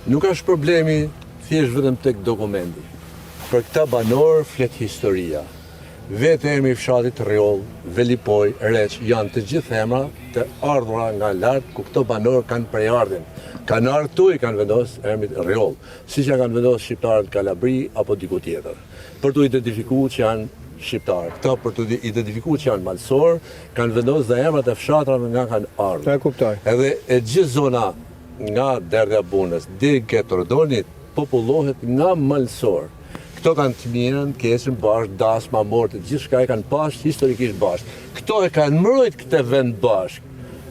Nuk është problemi thjesht vetëm tek dokumenti. Për këta banor flet historia. Vetë emri i fshatit Rjoll, Velipoj, Reç janë të gjithë emra të ardhura nga lart ku këto banor kanë prejardhjen. Kanë ardhur tu i kanë vendosur emrin Rjoll, siç ja kanë vendosur shqiptarët Kalabri apo diku tjetër. Për të identifikuar që janë shqiptarë. Këta për të identifikuar që janë malsor, kanë vendosur dhe emrat e fshatrave nga kanë ardhur. E kuptoj. Edhe e gjithë zona nga Derdhja Bunës deri ke Tordonit popullohet nga malsor. Këto kanë të mirën, kesën bashkë, dasma, mortë, gjithë shka e kanë bashkë, historikisht bashkë. Këto e kanë mbrojt këtë vend bashkë.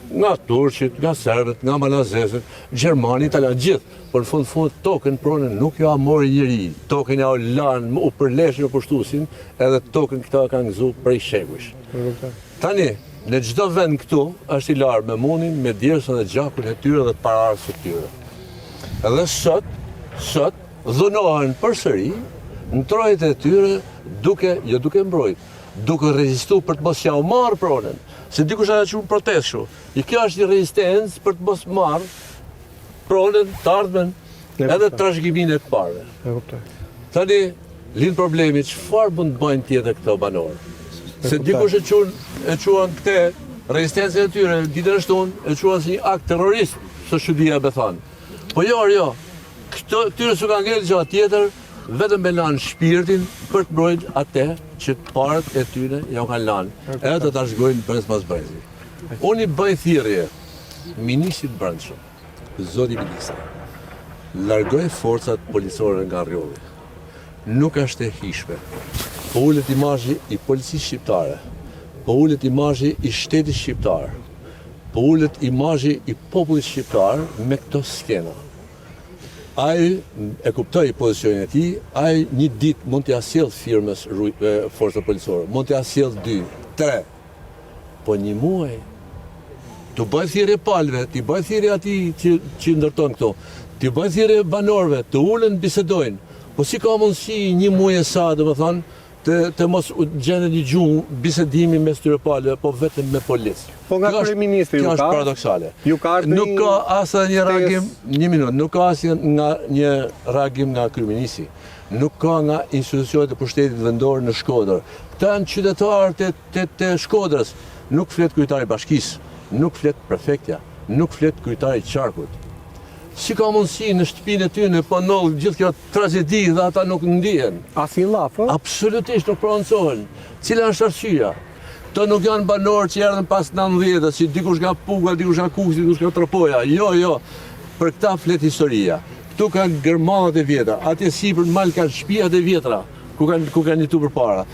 Nga turqit, nga serbët, nga malazesët, gjermanit, italianët, gjithë. Por në fund tokën pronën nuk jo a mori njëri. Tokën ja o lanë, u përlesh një kushtusin, edhe tokën këta kanë gëzu prej shekush. Tani, në çdo vend këtu është i larë me munin, me djersën dhe gjakun e tyre dhe pararës e tyre. Edhe sot, dhunohen përsëri në trojet e tyre duke mbrojt, duke rezistu për të mos ja u marrë pronën. Se dikush a qunë protest shu. I kjo është një rezistencë për të mos marrë pronën, të ardhmen, edhe trashëgimin e të parëve. Tani, lind problemi, çfarë mund të bëjnë tjetër këto banorë? Se dikush e quan këte rezistencën e tyre, ditën e shtunë, e quan si një akt terrorist, së shudia be thanë. Po jo, këtyre su ka ngellë gjatë tjetër, vetëm me lanë shpirtin për të mbrojtë atë që të parët e tyre ja u kanë lanë, edhe të trashëgojnë brez pas brezi. Unë i bëj thirrje ministrit brendshëm, zoti ministri, largoj forcat policore nga Rjolli. Nuk është e hishme. Po ullet imazhi i policisë shqiptare, po ullet imazhi i shtetit shqiptar, po ullet imazhi i popullit shqiptar me këto skena. Ai e kuptoi pozicionin e tij, ai një ditë mund t'ia sjell firmës forca policore, mund t'ia sjell 2, 3. Po një muaj të bëj thirrje palëve, të bëj thirrje atij që ndërton këto, të bëj thirrje banorëve, të ulen bisedojnë. Po si ka mundësi një muaj e sa, domethënë, të mos gjendet një gjumë bisedimi mes tyre palëve, po vetëm me policë. Po nga kryeministri kjo është paradoksale. Nuk ka asë një reagim, një minutë, nuk ka asë një reagim nga kryeministri. Nuk ka nga institucionet e pushtetit vendor në Shkodër. Këta janë qytetarë të Shkodrës. Nuk flet kryetari i bashkisë, nuk flet prefektja, nuk flet kryetari i qarkut. Si ka mundësi në shtëpinë e tyre po ndodh gjithë kjo tragedi dhe ata nuk ndihen? Asnjë llaf, ë? Absolutisht nuk pronësohen. Cila është arsyeja? Këto nuk janë banorë që erdhën pas 90-të, si dikush nga Puga, dikush nga Kuksi, dikush nga Tropoja. Jo. Për këta flet historia. Këtu kanë gërmallat e vjetra, atje sipër në mal kanë shtëpiat e vjetra ku kanë jetuar përpara.